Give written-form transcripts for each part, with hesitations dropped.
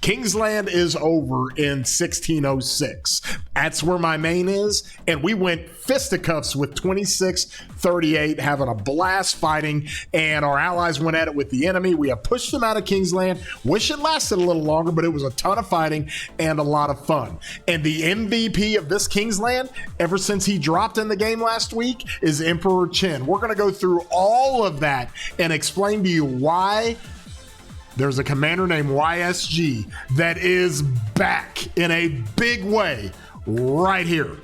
Kingsland is over in 1606. That's where my main is, and we went fisticuffs with 2638, having a blast fighting, and our allies went at it with the enemy. We have pushed them out of Kingsland. Wish it lasted a little longer, but it was a ton of fighting and a lot of fun. And the MVP of this Kingsland, ever since he dropped in the game last week, is Emperor Qin. We're going to go through all of that and explain to you why there's a commander named YSG that is back in a big way right here.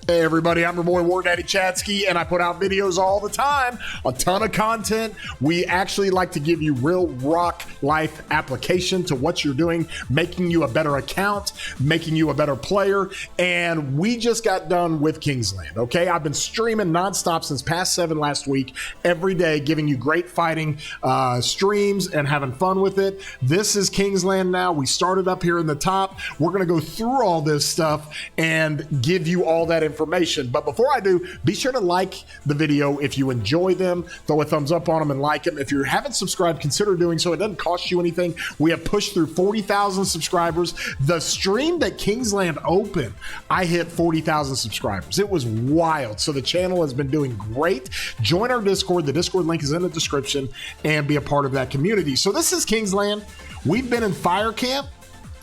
Hey everybody, I'm your boy War Daddy Chadsky, and I put out videos all the time, a ton of content. We actually like to give you real rock life application to what you're doing, making you a better account, making you a better player, and we just got done with Kingsland, okay? I've been streaming nonstop since past 7 last week, every day, giving you great fighting streams and having fun with it. This is Kingsland now. We started up here in the top. We're gonna go through all this stuff and give you all that information. But before I do, be sure to like the video if you enjoy them. Throw a thumbs up on them and like them. If you haven't subscribed, consider doing so. It doesn't cost you anything. We have pushed through 40,000 subscribers. The stream that Kingsland opened, I hit 40,000 subscribers. It was wild. So the channel has been doing great. Join our Discord. The Discord link is in the description, and be a part of that community. So this is Kingsland. We've been in fire camp,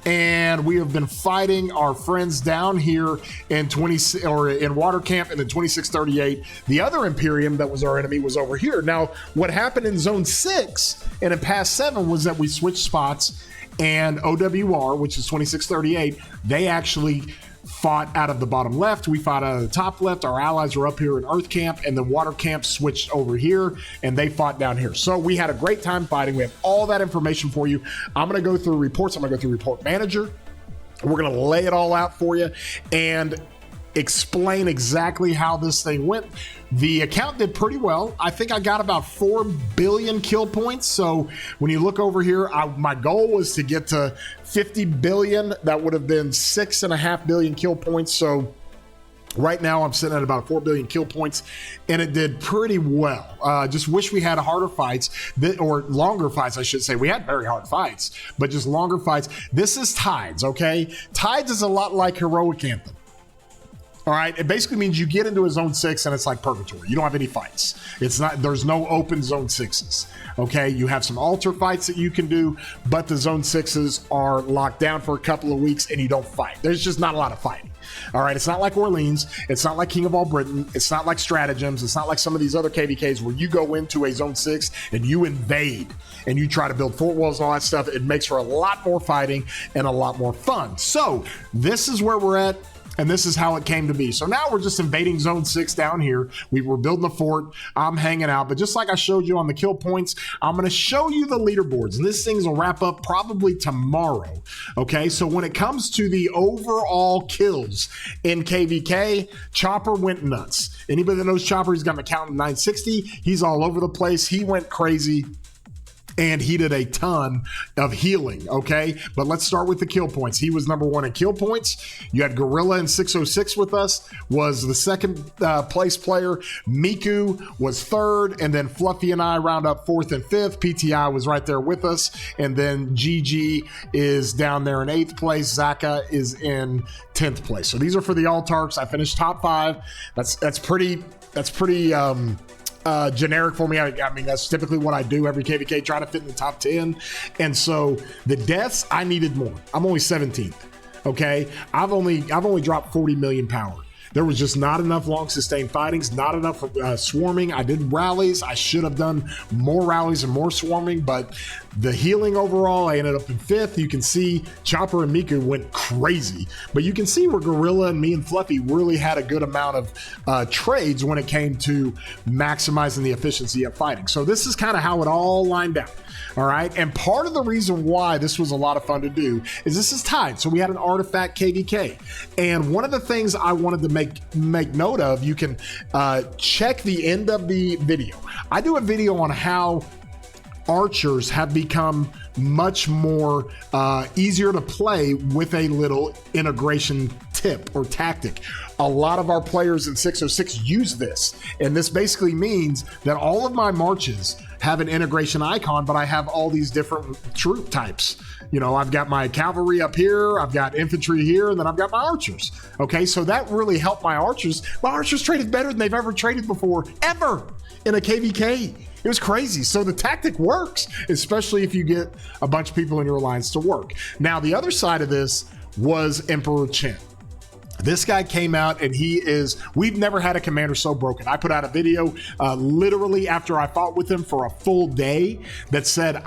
and we have been fighting our friends down here in water camp in the 2638. The other Imperium that was our enemy was over here. Now, what happened in zone 6 and in past 7 was that we switched spots, and OWR, which is 2638, they actually fought out of the bottom left. We fought out of the top left. Our allies were up here in Earth Camp, and then Water Camp switched over here, and they fought down here. So we had a great time fighting. We have all that information for you. I'm going to go through reports. I'm going to go through Report Manager. We're going to lay it all out for you and explain exactly how this thing went. The account did pretty well. I think I got about 4 billion kill points. So when you look over here, my goal was to get to 50 billion. That would have been 6.5 billion kill points. So right now I'm sitting at about 4 billion kill points, and it did pretty well. Just wish we had harder fights, or longer fights, I should say. We had very hard fights, but just longer fights. This is Tides, okay? Tides is a lot like Heroic Anthem. All right, it basically means you get into a zone 6 and it's like purgatory. You don't have any fights. There's no open zone 6s. Okay, you have some altar fights that you can do, but the zone 6s are locked down for a couple of weeks and you don't fight. There's just not a lot of fighting. All right, it's not like Orleans. It's not like King of All Britain. It's not like Stratagems. It's not like some of these other KvKs where you go into a zone 6 and you invade and you try to build fort walls and all that stuff. It makes for a lot more fighting and a lot more fun. So this is where we're at, and this is how it came to be. So now we're just invading zone 6 down here. We were building a fort. I'm hanging out. But just like I showed you on the kill points, I'm going to show you the leaderboards. And this thing's will wrap up probably tomorrow. Okay, so when it comes to the overall kills in KvK, Chopper went nuts. Anybody that knows Chopper, he's got an account in 960. He's all over the place. He went crazy, and he did a ton of healing, okay? But let's start with the kill points. He was number 1 in kill points. You had Gorilla in 606 with us, was the second place player. Miku was 3rd, and then Fluffy and I round up 4th and 5th. PTI was right there with us, and then GG is down there in 8th place. Zaka is in 10th place. So these are for the Altarks. I finished top 5. That's pretty generic for me. I mean, that's typically what I do every KvK, try to fit in the top 10. And so the deaths, I needed more. I'm only 17th. Okay, I've only dropped 40 million power. There was just not enough long sustained fightings, not enough swarming. I did rallies. I should have done more rallies and more swarming, but the healing overall, I ended up in 5th. You can see Chopper and Miku went crazy, but you can see where Gorilla and me and Fluffy really had a good amount of trades when it came to maximizing the efficiency of fighting. So this is kind of how it all lined out. All right, and part of the reason why this was a lot of fun to do is this is tied. So we had an artifact KvK, and one of the things I wanted to make note of, you can check the end of the video. I do a video on how archers have become much more easier to play with a little integration tip or tactic. A lot of our players in 606 use this, and this basically means that all of my marches have an integration icon, but I have all these different troop types. You know, I've got my cavalry up here, I've got infantry here, and then I've got my archers. Okay, so that really helped my archers. My archers traded better than they've ever traded before, ever, in a KvK. It was crazy. So the tactic works, especially if you get a bunch of people in your alliance to work. Now, the other side of this was Emperor Qin. This guy came out and we've never had a commander so broken. I put out a video literally after I fought with him for a full day that said,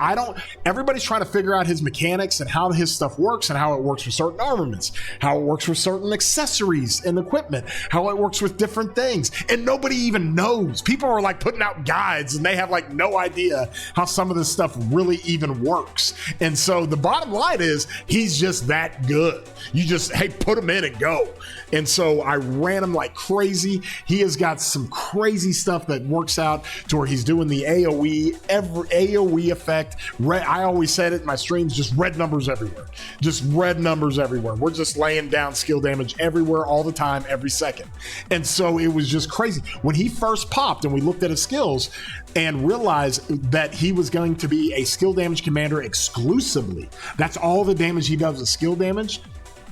everybody's trying to figure out his mechanics and how his stuff works and how it works with certain armaments, how it works with certain accessories and equipment, how it works with different things. And nobody even knows. People are like putting out guides and they have like no idea how some of this stuff really even works. And so the bottom line is he's just that good. You just, hey, put him in and go. And so I ran him like crazy. He has got some crazy stuff that works out to where he's doing the AoE effect. I always said it in my streams, just red numbers everywhere. Just red numbers everywhere. We're just laying down skill damage everywhere, all the time, every second. And so it was just crazy. When he first popped and we looked at his skills and realized that he was going to be a skill damage commander exclusively, that's all the damage he does is skill damage.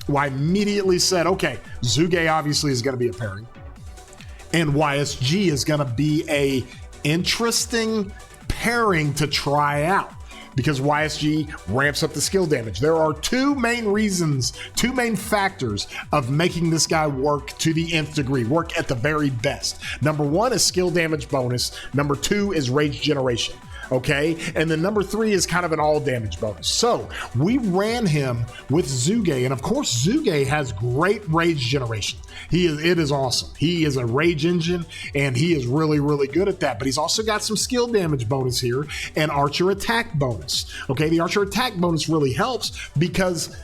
Well, I immediately said, okay, Zhuge obviously is going to be a pairing, and YSG is going to be a interesting pairing to try out because YSG ramps up the skill damage. There are two main factors of making this guy work to the nth degree, work at the very best. Number one is skill damage bonus. Number two is rage generation. Okay, and then number three is kind of an all damage bonus. So we ran him with Zhuge, and of course Zhuge has great rage generation. It is awesome. He is a rage engine, and he is really, really good at that. But he's also got some skill damage bonus here and archer attack bonus. Okay, the archer attack bonus really helps because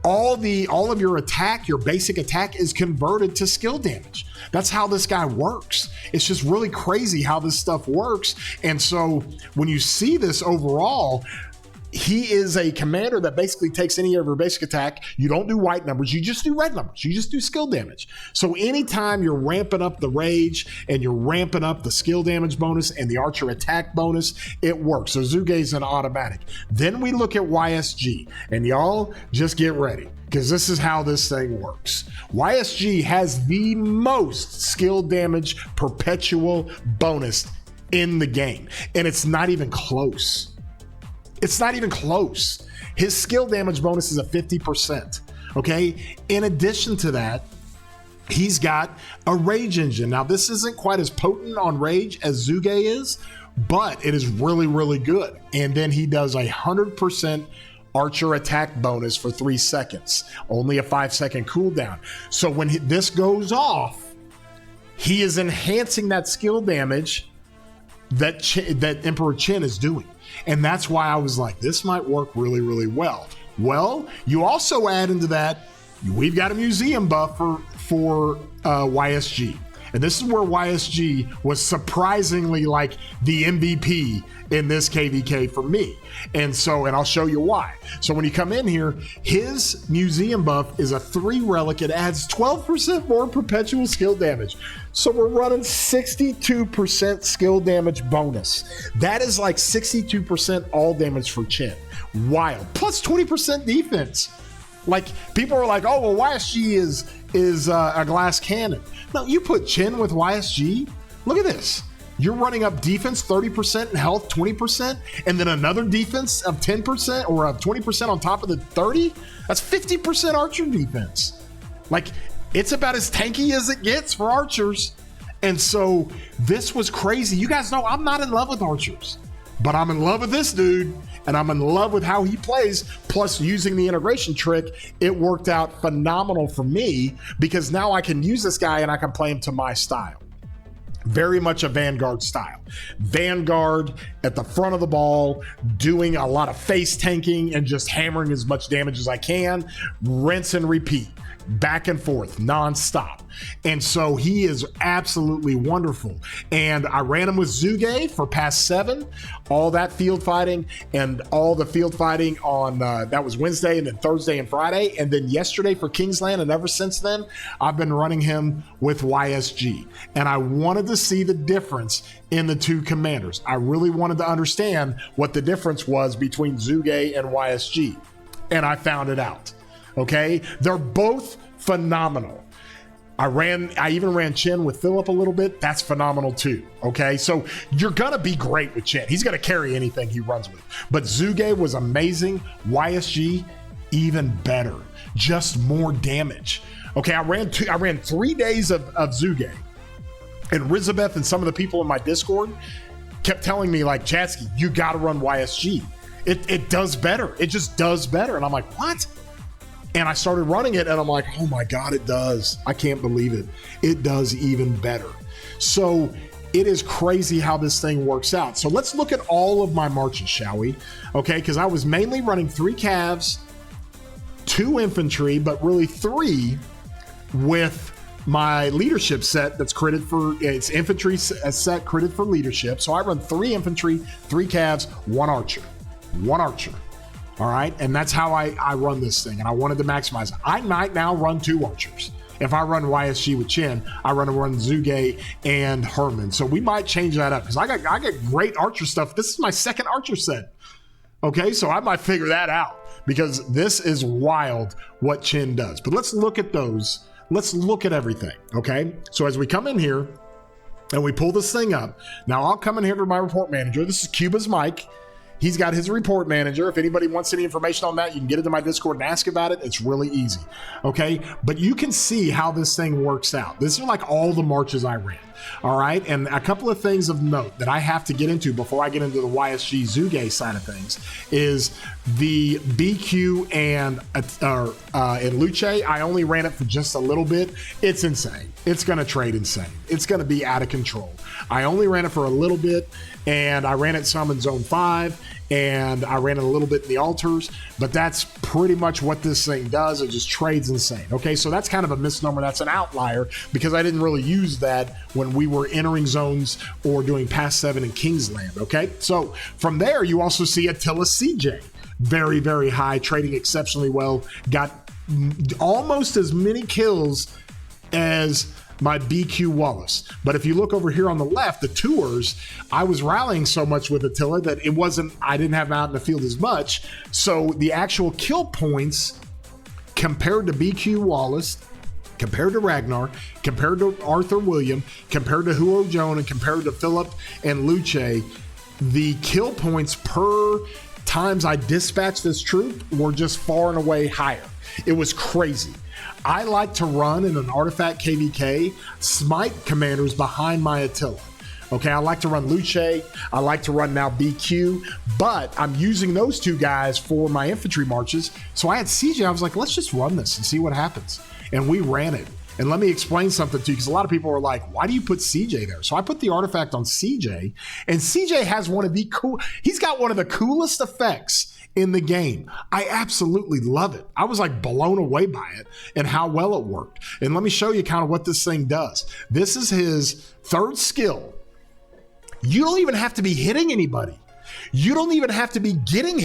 all of your attack, your basic attack, is converted to skill damage. That's how this guy works. It's just really crazy how this stuff works. And so when you see this overall, he is a commander that basically takes any of your basic attack. You don't do white numbers, you just do red numbers. You just do skill damage. So anytime you're ramping up the rage and you're ramping up the skill damage bonus and the archer attack bonus, it works. So Zhuge is an automatic. Then we look at YSG, and y'all just get ready, because this is how this thing works. YSG has the most skill damage perpetual bonus in the game, and it's not even close. It's not even close. His skill damage bonus is a 50%, okay? In addition to that, he's got a rage engine. Now, this isn't quite as potent on rage as Zhuge is, but it is really, really good. And then he does 100% archer attack bonus for 3 seconds, only a 5-second cooldown. So when this goes off, he is enhancing that skill damage that Emperor Qin is doing. And that's why I was like, this might work really, really well. Well, you also add into that, we've got a museum buff for YSG. And this is where YSG was surprisingly like the MVP in this KvK for me. And I'll show you why. So when you come in here, his museum buff is a 3 relic. It adds 12% more perpetual skill damage. So we're running 62% skill damage bonus. That is like 62% all damage for Qin. Wild. Plus 20% defense. Like, people are like, oh, well, YSG is a glass cannon. No, you put Qin with YSG. Look at this. You're running up defense 30% and health 20%, and then another defense of 10% or of 20% on top of the 30. That's 50% archer defense. Like, it's about as tanky as it gets for archers. And so this was crazy. You guys know I'm not in love with archers, but I'm in love with this dude, and I'm in love with how he plays. Plus, using the integration trick, it worked out phenomenal for me because now I can use this guy and I can play him to my style. Very much a Vanguard style. Vanguard at the front of the ball, doing a lot of face tanking and just hammering as much damage as I can. Rinse and repeat. back and forth, nonstop. And so he is absolutely wonderful. And I ran him with Zuge for past 7, all that field fighting and all the field fighting on, that was Wednesday and then Thursday and Friday. And then yesterday for Kingsland. And ever since then, I've been running him with YSG. And I wanted to see the difference in the two commanders. I really wanted to understand what the difference was between Zuge and YSG. And I found it out. Okay, they're both phenomenal. I even ran Qin with Philip a little bit. That's phenomenal too. Okay, so you're gonna be great with Qin. He's gonna carry anything he runs with. But Zuge was amazing. YSG even better, just more damage. Okay, I ran 3 days of Zuge, and Rizabeth and some of the people in my Discord kept telling me like, Chatsky, you gotta run YSG. It does better. It just does better. And I'm like, what? And I started running it and I'm like, oh my God, it does. I can't believe it. It does even better. So it is crazy how this thing works out. So let's look at all of my marches, shall we? Okay, because I was mainly running 3 Cavs, 2 infantry, but really 3 with my leadership set that's critted for, it's infantry set critted for leadership. So I run 3 infantry, 3 Cavs, 1 archer. 1 archer. All right. And that's how I run this thing. And I wanted to maximize it. I might now run 2 archers. If I run YSG with Qin, I run Zuge and Herman. So we might change that up because I got great archer stuff. This is my 2nd archer set. Okay. So I might figure that out because this is wild what Qin does. But let's look at those. Let's look at everything. Okay. So as we come in here and we pull this thing up, now I'll come in here to my report manager. This is Cuba's Mike. He's got his report manager. If anybody wants any information on that, you can get into my Discord and ask about it. It's really easy. Okay. But you can see how this thing works out. This is like all the marches I ran. All right. And a couple of things of note that I have to get into before I get into the YSG Zuge side of things is the BQ and Luce. I only ran it for just a little bit. It's insane. It's going to trade insane. It's going to be out of control. I only ran it for a little bit and I ran it some in zone 5 and I ran it a little bit in the altars, but that's pretty much what this thing does. It just trades insane. Okay, so that's kind of a misnomer. That's an outlier because I didn't really use that when we were entering zones or doing past 7 in Kingsland. Okay, so from there, you also see Attila CJ. Very, very high, trading exceptionally well. Got almost as many kills as my BQ Wallace. But if you look over here on the left, the tours, I was rallying so much with Attila that I didn't have him out in the field as much. So the actual kill points compared to BQ Wallace, compared to Ragnar, compared to Arthur William, compared to Huo Joan, and compared to Philip and Luce, the kill points per times I dispatched this troop were just far and away higher. It was crazy. I like to run in an artifact KvK smite commanders behind my Attila. Okay, I like to run Luce. I like to run now BQ, but I'm using those 2 guys for my infantry marches. So I had CJ. I was like, let's just run this and see what happens. And we ran it. And let me explain something to you because a lot of people are like, why do you put CJ there? So I put the artifact on CJ, and CJ has he's got one of the coolest effects in the game. I absolutely love it. I was like blown away by it and how well it worked. And let me show you kind of what this thing does. This is his 3rd skill. You don't even have to be hitting anybody. You don't even have to be getting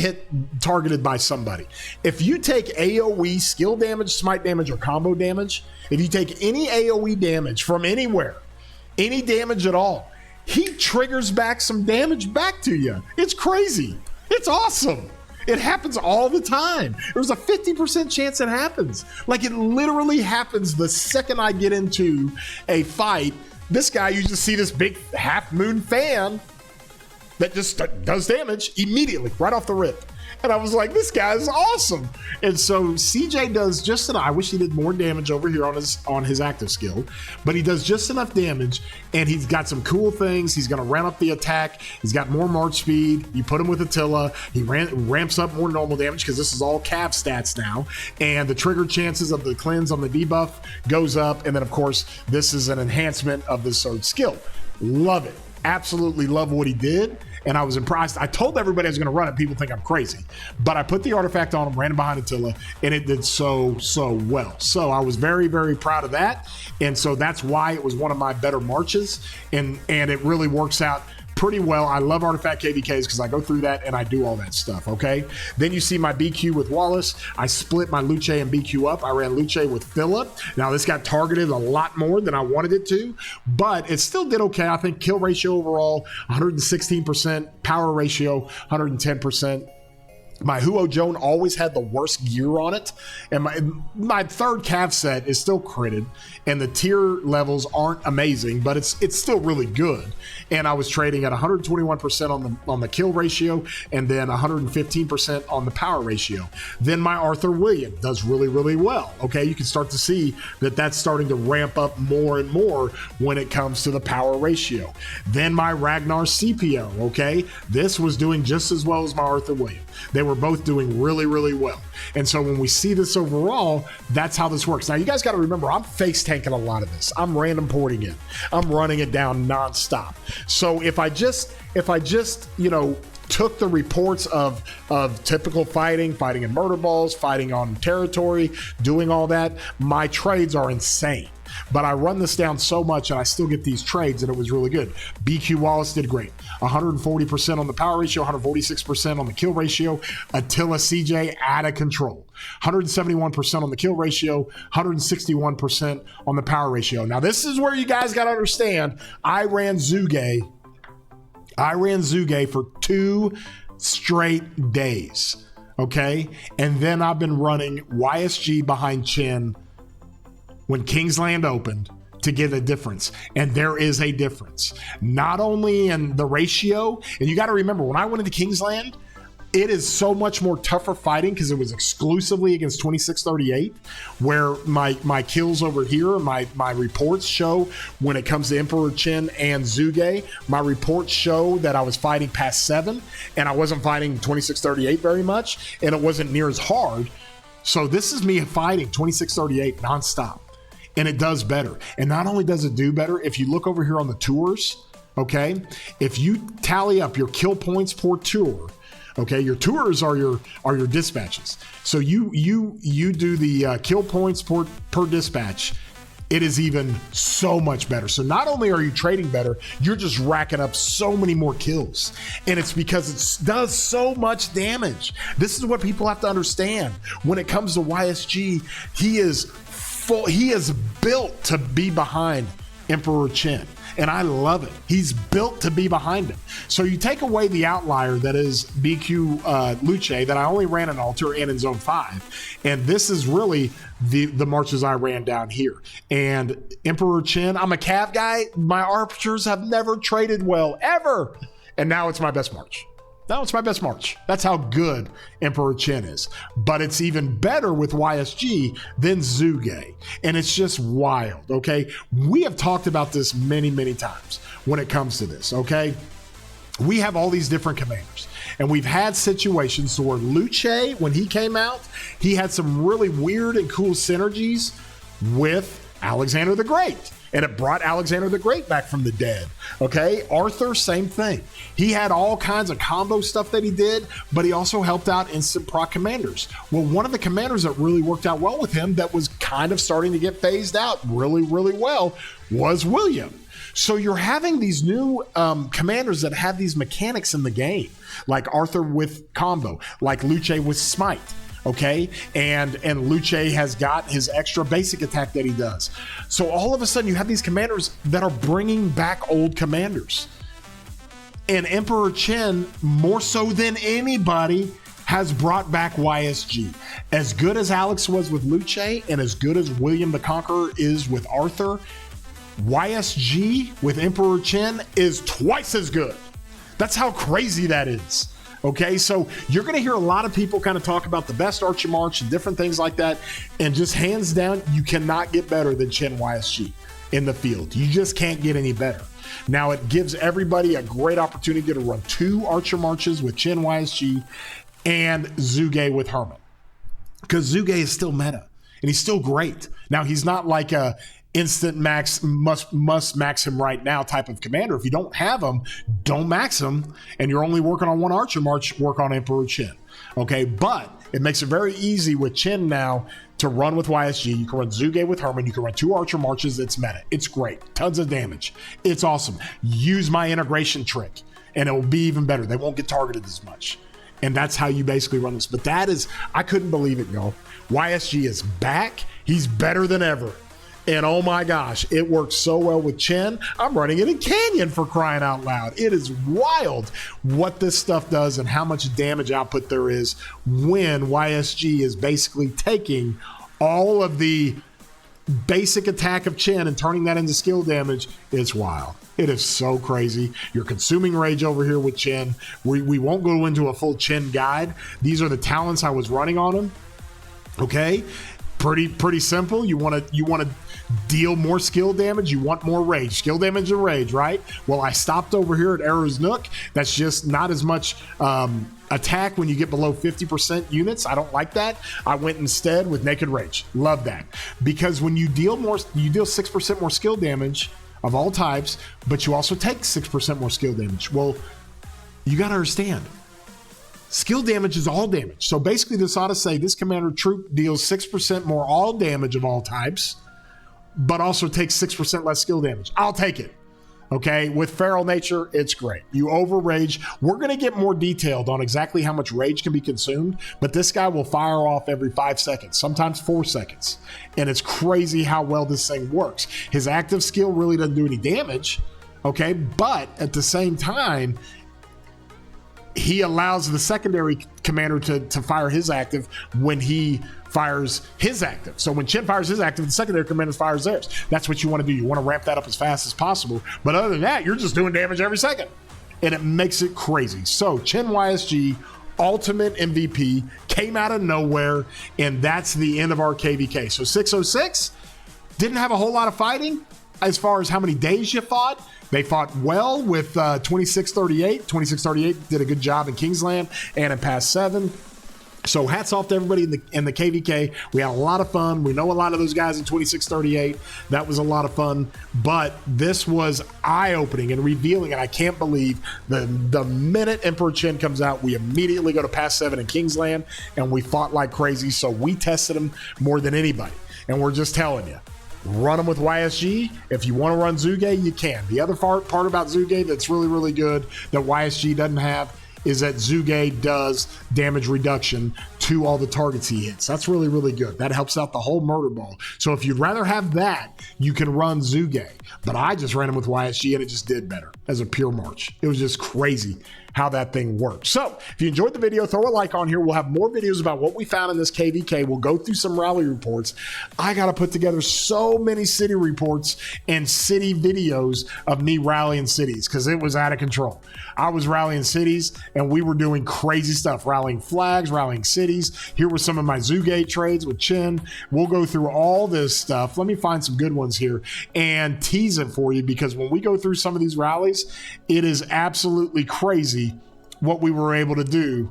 targeted by somebody. If you take AoE skill damage, smite damage, or combo damage, if you take any AoE damage from anywhere, any damage at all, he triggers back some damage back to you. It's crazy. It's awesome. It happens all the time. There's a 50% chance it happens. Like it literally happens the second I get into a fight. This guy, you just see this big half moon fan that just does damage immediately, right off the rip. And I was like, this guy is awesome. And so CJ does just enough. I wish he did more damage over here on his active skill, but he does just enough damage, and he's got some cool things. He's going to ramp up the attack. He's got more march speed. You put him with Attila. He ramps up more normal damage because this is all Cav stats now. And the trigger chances of the cleanse on the debuff goes up. And then, of course, this is an enhancement of this third skill. Love it. absolutely love what he did, and I was impressed. I told everybody I was going to run it. People think I'm crazy, but I put the artifact on him, ran behind Attila, and it did so well. So I was very, very proud of that, and so that's why it was one of my better marches, and it really works out pretty well. I love artifact KvKs because I go through that and I do all that stuff, okay? Then you see my BQ with Wallace. I split my Luce and BQ up. I ran Luce with Philip. Now this got targeted a lot more than I wanted it to, but it still did okay. I think kill ratio overall, 116%, power ratio, 110%. My Huo Joan always had the worst gear on it, and my third Cav set is still critted, and the tier levels aren't amazing, but it's still really good. And I was trading at 121% on the kill ratio, and then 115% on the power ratio. Then my Arthur William does really well. Okay, you can start to see that that's starting to ramp up more and more when it comes to the power ratio. Then my Ragnar CPO. Okay, this was doing just as well as my Arthur William. They were both doing really well. And so when we see this overall, that's how this works. Now you guys got to remember, I'm face tanking a lot of this. I'm random porting in. I'm running it down nonstop. So if I just, you know, took the reports of typical fighting in murder balls, fighting on territory, doing all that, my trades are insane. But I run this down so much and I still get these trades, and it was really good. BQ Wallace did great. 140% on the power ratio, 146% on the kill ratio. Attila CJ out of control. 171% on the kill ratio, 161% on the power ratio. Now this is where you guys got to understand, I ran Zuge for 2 straight days. Okay? And then I've been running YSG behind Qin when Kingsland opened to get a difference. And there is a difference, not only in the ratio, and you got to remember, when I went into Kingsland, it is so much more tougher fighting because it was exclusively against 2638, where my kills over here, my reports show when it comes to Emperor Qin and Zuge, my reports show that I was fighting past 7, and I wasn't fighting 2638 very much, and it wasn't near as hard. So this is me fighting 2638 nonstop. And it does better. And not only does it do better, if you look over here on the tours, okay, if you tally up your kill points per tour, okay, your tours are your dispatches. So you do the kill points per dispatch. It is even so much better. So not only are you trading better, you're just racking up so many more kills. And it's because it does so much damage. This is what people have to understand. When it comes to YSG, he is built to be behind Emperor Qin, and I love it. He's built to be behind him. So you take away the outlier that is BQ Luce that I only ran in Altar and in Zone 5, and this is really the marches I ran down here. And Emperor Qin, I'm a Cav guy. My archers have never traded well, ever. And now it's my best march. Now it's my best march. That's how good Emperor Qin is. But it's even better with YSG than Zuge. And it's just wild, okay? We have talked about this many times when it comes to this, okay? We have all these different commanders. And we've had situations where Luce, when he came out, he had some really weird and cool synergies with Alexander the Great. And it brought Alexander the Great back from the dead. Okay, Arthur, same thing. He had all kinds of combo stuff that he did, but he also helped out instant proc commanders. Well, one of the commanders that really worked out well with him that was kind of starting to get phased out really well was William. So you're having these new commanders that have these mechanics in the game, like Arthur with combo, like Luce with smite. Okay, and Luce has got his extra basic attack that he does. So all of a sudden you have these commanders that are bringing back old commanders. And Emperor Qin, more so than anybody, has brought back YSG. As good as Alex was with Luce and as good as William the Conqueror is with Arthur, YSG with Emperor Qin is twice as good. That's how crazy that is. Okay, so you're going to hear a lot of people kind of talk about the best Archer March and different things like that. And just hands down, you cannot get better than Qin YSG in the field. You just can't get any better. Now, it gives everybody a great opportunity to run 2 Archer Marches with Qin YSG and Zuge with Herman. Because Zuge is still meta. And he's still great. Now, he's not like a instant max, must max him right now type of commander. If you don't have him, don't max him, and you're only working on one archer march, work on Emperor Qin. Okay, but it makes it very easy with Qin now to run with YSG. You can run Zuge with Herman. You can run 2 archer marches. It's meta. It's great. Tons of damage. It's awesome. Use my integration trick, and it will be even better. They won't get targeted as much. And that's how you basically run this. But that is, I couldn't believe it, y'all. YSG is back. He's better than ever. And oh my gosh, it works so well with Qin. I'm running it in Canyon, for crying out loud. It is wild what this stuff does and how much damage output there is when YSG is basically taking all of the basic attack of Qin and turning that into skill damage. It's wild. It is so crazy. You're consuming rage over here with Qin. We won't go into a full Qin guide. These are the talents I was running on him. Okay, pretty simple. You want to deal more skill damage. You want more rage. Skill damage and rage, right? Well, I stopped over here at Arrow's Nook. That's just not as much attack when you get below 50% units. I don't like that. I went instead with Naked Rage. Love that. Because when you deal 6% more skill damage of all types, but you also take 6% more skill damage. Well, you got to understand, skill damage is all damage. So basically this ought to say this commander troop deals 6% more all damage of all types, but also takes 6% less skill damage. I'll take it. Okay, with Feral Nature, it's great. You over rage. We're going to get more detailed on exactly how much rage can be consumed, but this guy will fire off every 5 seconds, sometimes 4 seconds. And it's crazy how well this thing works. His active skill really doesn't do any damage, okay? But at the same time, he allows the secondary commander to fire his active when he fires his active. So when Qin fires his active, the secondary commander fires theirs. That's what you want to do. You want to ramp that up as fast as possible. But other than that, you're just doing damage every second. And it makes it crazy. So Qin YSG, ultimate MVP, came out of nowhere, and that's the end of our KvK. So 606 didn't have a whole lot of fighting as far as how many days you fought. They fought well with 2638. 2638 did a good job in Kingsland and in Pass 7. So hats off to everybody in the KvK. We had a lot of fun. We know a lot of those guys in 2638. That was a lot of fun. But this was eye-opening and revealing, and I can't believe the minute Emperor Qin comes out, we immediately go to Pass 7 in Kingsland, and we fought like crazy. So we tested him more than anybody. And we're just telling you, run them with YSG. If you want to run Zuge, you can. The other part about Zuge that's really, really good that YSG doesn't have is that Zuge does damage reduction to all the targets he hits. That's really, really good. That helps out the whole murder ball. So if you'd rather have that, you can run Zuge. But I just ran him with YSG and it just did better as a pure march. It was just crazy how that thing works. So if you enjoyed the video, throw a like on here. We'll have more videos about what we found in this KvK. We'll go through some rally reports. I got to put together so many city reports and city videos of me rallying cities because it was out of control. I was rallying cities and we were doing crazy stuff, rallying flags, rallying cities. Here were some of my Zuge trades with Qin. We'll go through all this stuff. Let me find some good ones here and tease it for you, because when we go through some of these rallies, it is absolutely crazy what we were able to do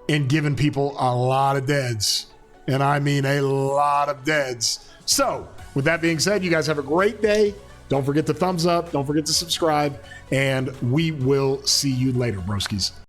in giving people a lot of deads. And I mean a lot of deads. So with that being said, you guys have a great day. Don't forget to thumbs up. Don't forget to subscribe. And we will see you later, broskies.